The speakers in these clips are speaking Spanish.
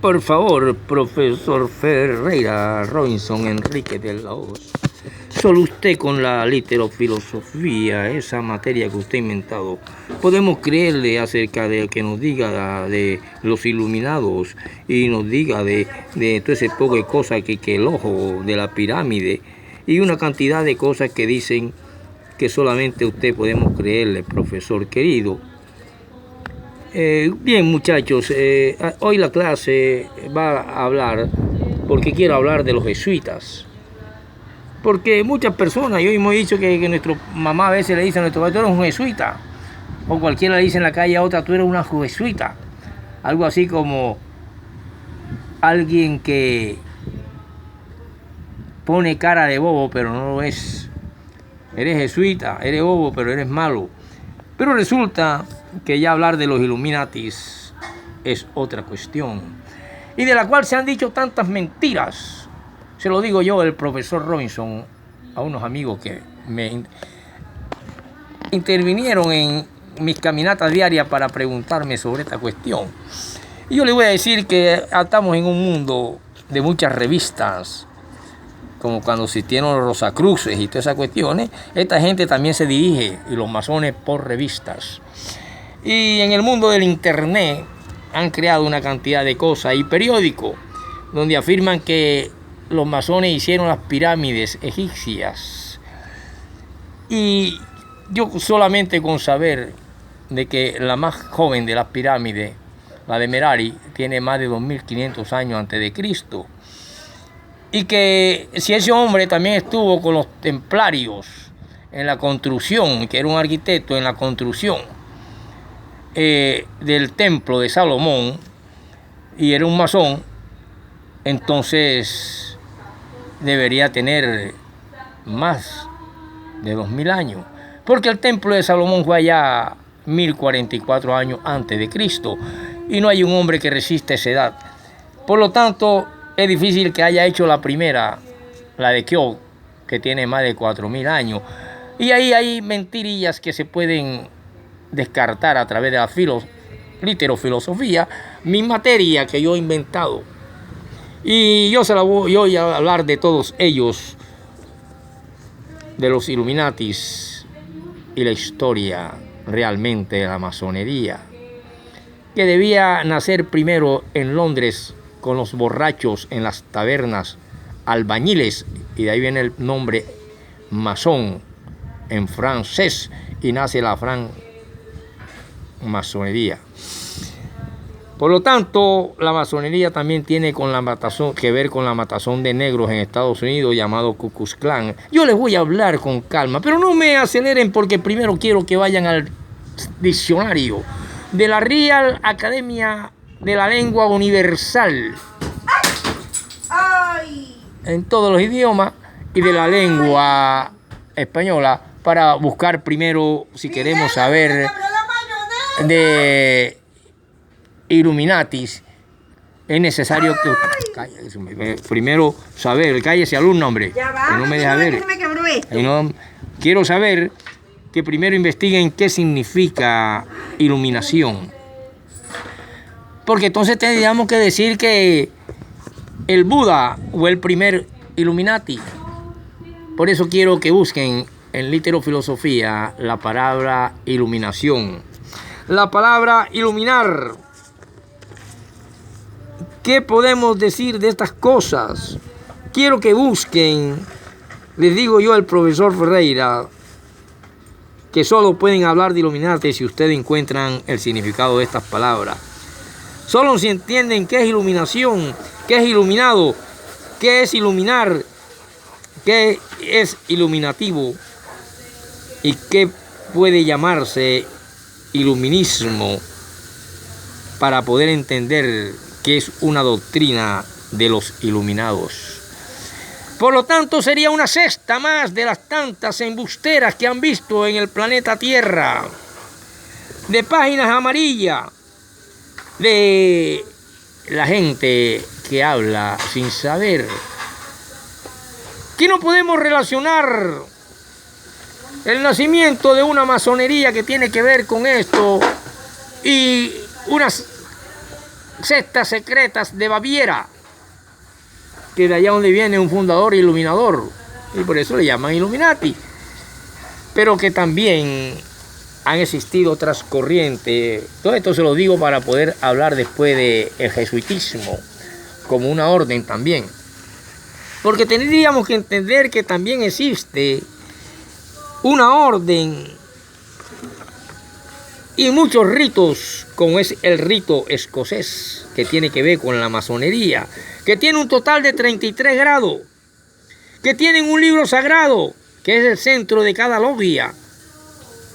Por favor, profesor Ferreira Robinson Enrique de la Hoz, solo usted con la literofilosofía, esa materia que usted ha inventado, podemos creerle acerca de que nos diga de los iluminados y nos diga de todo ese poco de cosas que el ojo de la pirámide y una cantidad de cosas que dicen que solamente usted podemos creerle, profesor querido. Bien, muchachos, hoy la clase va a hablar, porque quiero hablar de los jesuitas. Porque muchas personas, yo hemos dicho que nuestra mamá a veces le dice a nuestro padre, tú eres un jesuita. O cualquiera le dice en la calle a otra, tú eres una jesuita. Algo así como alguien que pone cara de bobo, pero no lo es. Eres jesuita, eres bobo, pero eres malo. Pero resulta que ya hablar de los Illuminatis es otra cuestión, y de la cual se han dicho tantas mentiras. Se lo digo yo, el profesor Robinson, a unos amigos que me intervinieron en mis caminatas diarias para preguntarme sobre esta cuestión. Y yo les voy a decir que estamos en un mundo de muchas revistas, como cuando existieron los Rosacruces y todas esas cuestiones. Esta gente también se dirige, y los masones, por revistas. Y en el mundo del internet han creado una cantidad de cosas y periódicos donde afirman que los masones hicieron las pirámides egipcias. Y yo solamente con saber de que la más joven de las pirámides, la de Merari, tiene más de 2500 años antes de Cristo. Y que si ese hombre también estuvo con los templarios en la construcción, que era un arquitecto en la construcción del templo de Salomón, y era un masón, entonces debería tener más de 2000 años, porque el templo de Salomón fue allá 1044 años antes de Cristo, y no hay un hombre que resista esa edad. Por lo tanto, es difícil que haya hecho la primera, la de Keops, que tiene más de 4000 años. Y ahí hay mentirillas que se pueden descartar a través de la literofilosofía, mi materia que yo he inventado. Y yo voy a hablar de todos ellos, de los Illuminatis y la historia realmente de la masonería, que debía nacer primero en Londres, con los borrachos en las tabernas, albañiles, y de ahí viene el nombre masón en francés, y nace la francmasonería. Por lo tanto, la masonería también tiene que ver con la matazón de negros en Estados Unidos, llamado Ku Klux Klan. Yo les voy a hablar con calma, pero no me aceleren, porque primero quiero que vayan al diccionario de la Real Academia de la Lengua Universal en todos los idiomas, y de la lengua española, para buscar primero, si queremos saber de Illuminatis. Es necesario que primero saber, cállese alumno, hombre, que no me deja ver. Quiero saber que primero investiguen qué significa iluminación, porque entonces tendríamos que decir que el Buda fue el primer Illuminati. Por eso quiero que busquen en literofilosofía la palabra iluminación, la palabra iluminar. ¿Qué podemos decir de estas cosas? Quiero que busquen, les digo yo al profesor Ferreira, que solo pueden hablar de Illuminati si ustedes encuentran el significado de estas palabras. Solo si entienden qué es iluminación, qué es iluminado, qué es iluminar, qué es iluminativo y qué puede llamarse iluminismo, para poder entender qué es una doctrina de los iluminados. Por lo tanto, sería una cesta más de las tantas embusteras que han visto en el planeta Tierra, de páginas amarillas, de la gente que habla sin saber, que no podemos relacionar el nacimiento de una masonería que tiene que ver con esto y unas sectas secretas de Baviera, que de allá donde viene un fundador iluminador, y por eso le llaman Illuminati, pero que también han existido otras corrientes. Todo esto se lo digo para poder hablar después del jesuitismo como una orden también, porque tendríamos que entender que también existe una orden y muchos ritos, como es el rito escocés, que tiene que ver con la masonería, que tiene un total de 33 grados, que tienen un libro sagrado, que es el centro de cada logia,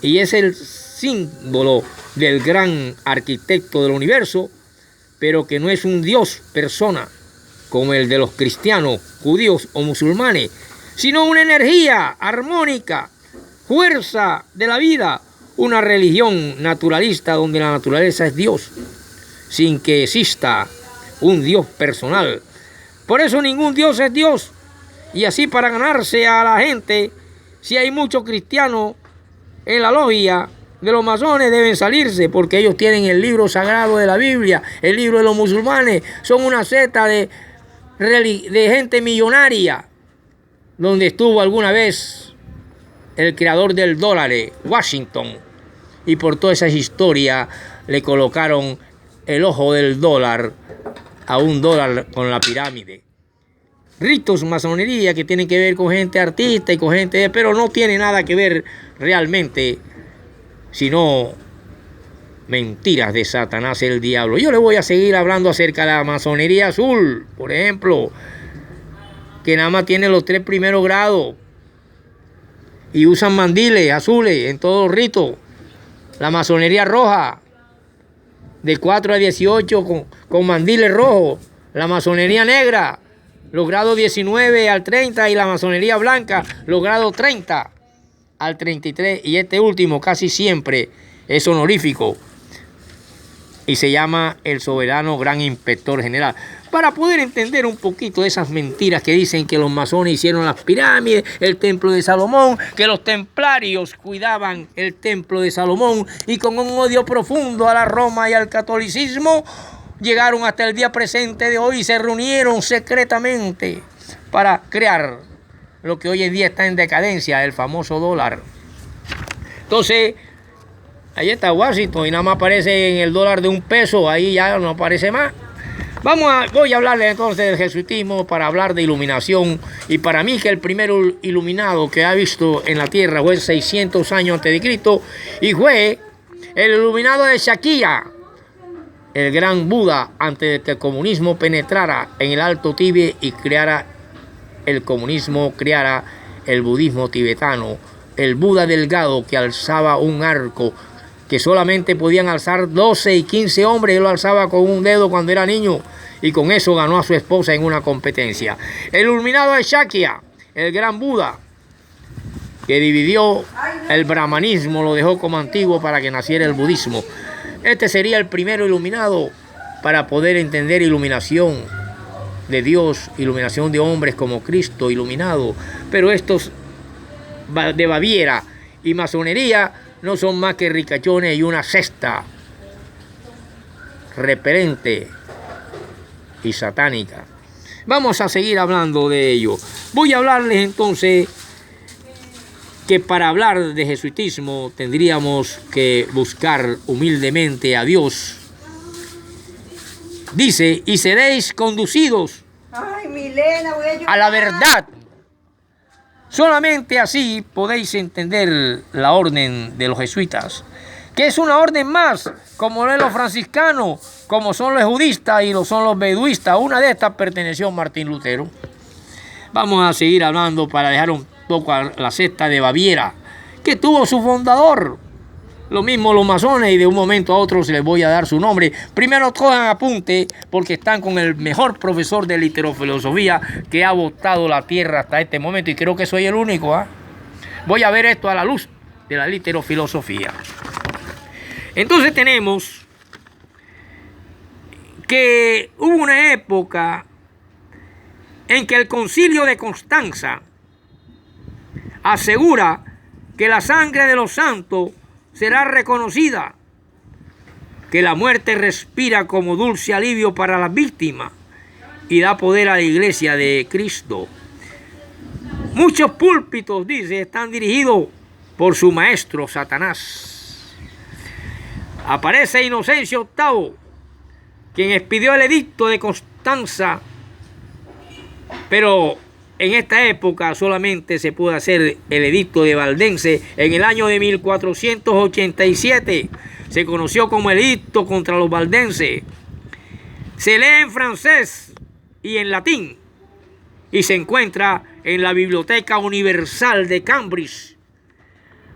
y es el símbolo del gran arquitecto del universo, pero que no es un Dios persona, como el de los cristianos, judíos o musulmanes, sino una energía armónica, fuerza de la vida, una religión naturalista donde la naturaleza es Dios, sin que exista un Dios personal. Por eso ningún Dios es Dios. Y así, para ganarse a la gente, si hay muchos cristianos en la logia de los masones, deben salirse, porque ellos tienen el libro sagrado de la Biblia, el libro de los musulmanes. Son una secta de gente millonaria, donde estuvo alguna vez el creador del dólar, Washington, y por todas esas historias le colocaron el ojo del dólar a un dólar con la pirámide. Ritos, masonería, que tienen que ver con gente artista y con gente, pero no tiene nada que ver realmente, sino mentiras de Satanás, el diablo. Yo le voy a seguir hablando acerca de la masonería azul, por ejemplo, que nada más tiene los 3 primeros grados y usan mandiles azules en todos los ritos. La masonería roja, de 4 a 18 con mandiles rojos. La masonería negra, los grados 19 al 30, y la masonería blanca, los grados 30 al 33. Y este último casi siempre es honorífico y se llama el soberano gran inspector general. Para poder entender un poquito de esas mentiras que dicen que los masones hicieron las pirámides, el templo de Salomón, que los templarios cuidaban el templo de Salomón, y con un odio profundo a la Roma y al catolicismo, llegaron hasta el día presente de hoy y se reunieron secretamente para crear lo que hoy en día está en decadencia, el famoso dólar. Entonces, ahí está Washington y nada más aparece en el dólar de $1, ahí ya no aparece más. Voy a hablarles entonces del jesuitismo para hablar de iluminación. Y para mí, que el primer iluminado que ha visto en la tierra fue 600 años antes de Cristo, y fue el iluminado de Shakya, el gran Buda, antes de que el comunismo penetrara en el Alto Tíbet y creara el budismo tibetano. El Buda delgado que alzaba un arco que solamente podían alzar 12 y 15 hombres, él lo alzaba con un dedo cuando era niño, y con eso ganó a su esposa en una competencia. El iluminado de Shakya, el gran Buda, que dividió el brahmanismo, lo dejó como antiguo para que naciera el budismo. Este sería el primero iluminado para poder entender iluminación de Dios, iluminación de hombres como Cristo iluminado. Pero estos de Baviera y masonería no son más que ricachones y una cesta repelente y satánica. Vamos a seguir hablando de ello. Voy a hablarles entonces que para hablar de jesuitismo tendríamos que buscar humildemente a Dios. Dice: y seréis conducidos a la verdad. Solamente así podéis entender la orden de los jesuitas, que es una orden más, como lo es los franciscanos, como son los budistas y son los beduistas. Una de estas perteneció a Martín Lutero. Vamos a seguir hablando para dejar un poco a la secta de Baviera, que tuvo su fundador. Lo mismo los masones, y de un momento a otro se les voy a dar su nombre. Primero cojan apunte, porque están con el mejor profesor de literofilosofía que ha botado la tierra hasta este momento, y creo que soy el único. Voy a ver esto a la luz de la literofilosofía. Entonces tenemos que hubo una época en que el Concilio de Constanza asegura que la sangre de los santos será reconocida que la muerte respira como dulce alivio para las víctimas y da poder a la iglesia de Cristo. Muchos púlpitos, dice, están dirigidos por su maestro Satanás. Aparece Inocencio VIII, quien expidió el edicto de Constanza, pero en esta época solamente se puede hacer el edicto de Valdense. En el año de 1487 se conoció como el edicto contra los valdenses. Se lee en francés y en latín y se encuentra en la Biblioteca Universal de Cambridge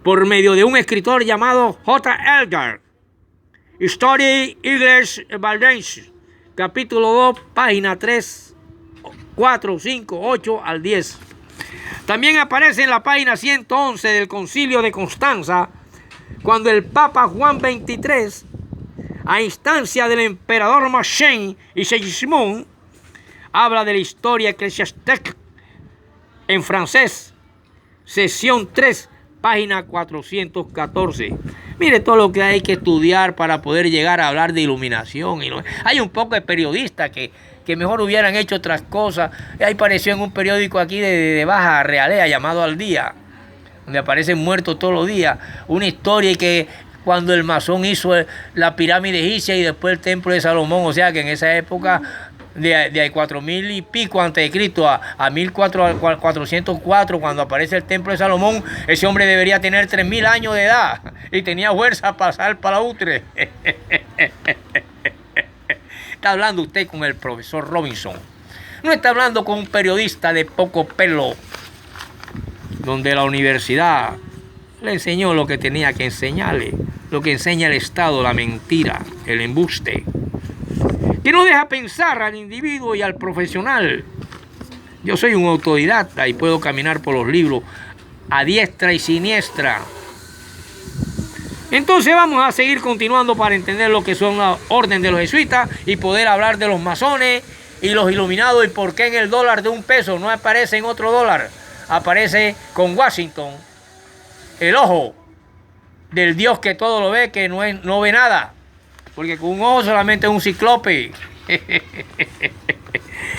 por medio de un escritor llamado J. Elgar. History English Valdense, capítulo 2, página 3, 4, 5, 8 al 10. También aparece en la página 111 del Concilio de Constanza, cuando el Papa Juan XXIII, a instancia del emperador Machen y Segismund, habla de la historia eclesiástica en francés, sesión 3, página 414. Mire todo lo que hay que estudiar para poder llegar a hablar de iluminación. Hay un poco de periodistas que mejor hubieran hecho otras cosas. Ahí apareció en un periódico aquí de Baja Realea llamado Al Día, donde aparecen muertos todos los días. Una historia que cuando el masón hizo la pirámide egipcia y después el templo de Salomón, o sea que en esa época de 4000 y pico antes de Cristo a 1404, cuando aparece el templo de Salomón, ese hombre debería tener 3000 años de edad y tenía fuerza para pasar para la utre. Está hablando usted con el profesor Robinson, no está hablando con un periodista de poco pelo, donde la universidad le enseñó lo que tenía que enseñarle, lo que enseña el Estado, la mentira, el embuste, que no deja pensar al individuo y al profesional. Yo soy un autodidacta y puedo caminar por los libros a diestra y siniestra. Entonces vamos a seguir continuando para entender lo que son la orden de los jesuitas y poder hablar de los masones y los iluminados y por qué en el dólar de $1 no aparece en otro dólar, aparece con Washington, el ojo del Dios que todo lo ve, que no ve nada, porque con un ojo solamente es un cíclope.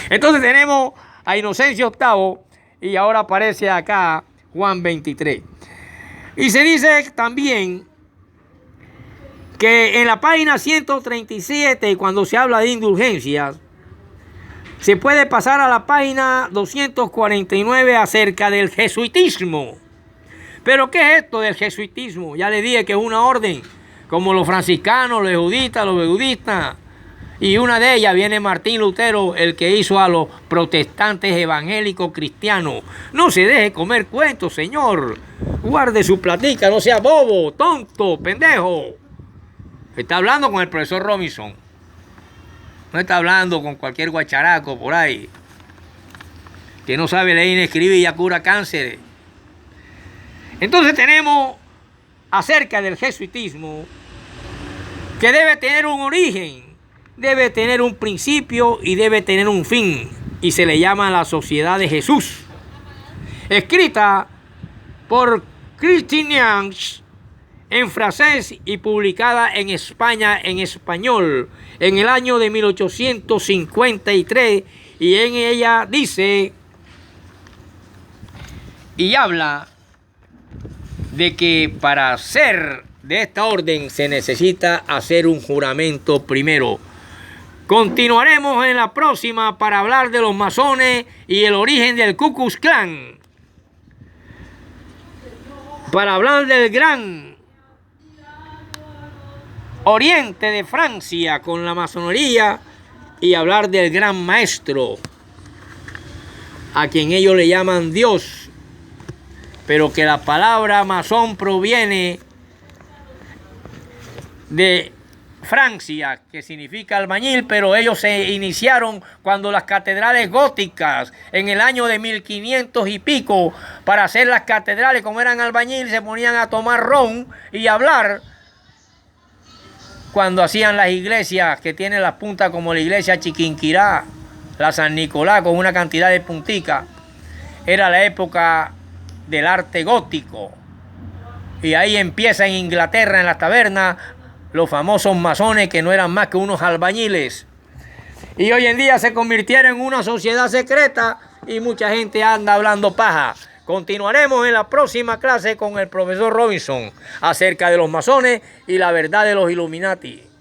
Entonces tenemos a Inocencio VIII y ahora aparece acá Juan XXIII. Y se dice también que en la página 137, cuando se habla de indulgencias, se puede pasar a la página 249 acerca del jesuitismo. ¿Pero qué es esto del jesuitismo? Ya le dije que es una orden, como los franciscanos, los jesuitas, los budistas. Y una de ellas viene Martín Lutero, el que hizo a los protestantes evangélicos cristianos. No se deje comer cuentos, señor. Guarde su platica, no sea bobo, tonto, pendejo. Está hablando con el profesor Robinson. No está hablando con cualquier guacharaco por ahí, que no sabe leer ni escribir y ya cura cáncer. Entonces tenemos acerca del jesuitismo, que debe tener un origen, debe tener un principio y debe tener un fin. Y se le llama la Sociedad de Jesús, escrita por Christine Youngs en francés y publicada en España en español en el año de 1853. Y en ella dice y habla de que para ser de esta orden se necesita hacer un juramento primero. Continuaremos en la próxima para hablar de los masones y el origen del Ku Klux Klan, para hablar del gran oriente de Francia con la masonería y hablar del gran maestro, a quien ellos le llaman Dios, pero que la palabra masón proviene de Francia, que significa albañil, pero ellos se iniciaron cuando las catedrales góticas, en el año de 1500 y pico, para hacer las catedrales, como eran albañiles, se ponían a tomar ron y hablar cuando hacían las iglesias que tienen las puntas, como la iglesia Chiquinquirá, la San Nicolás, con una cantidad de punticas. Era la época del arte gótico, y ahí empieza en Inglaterra, en las tabernas, los famosos masones que no eran más que unos albañiles. Y hoy en día se convirtieron en una sociedad secreta y mucha gente anda hablando paja. Continuaremos en la próxima clase con el profesor Robinson acerca de los masones y la verdad de los Illuminati.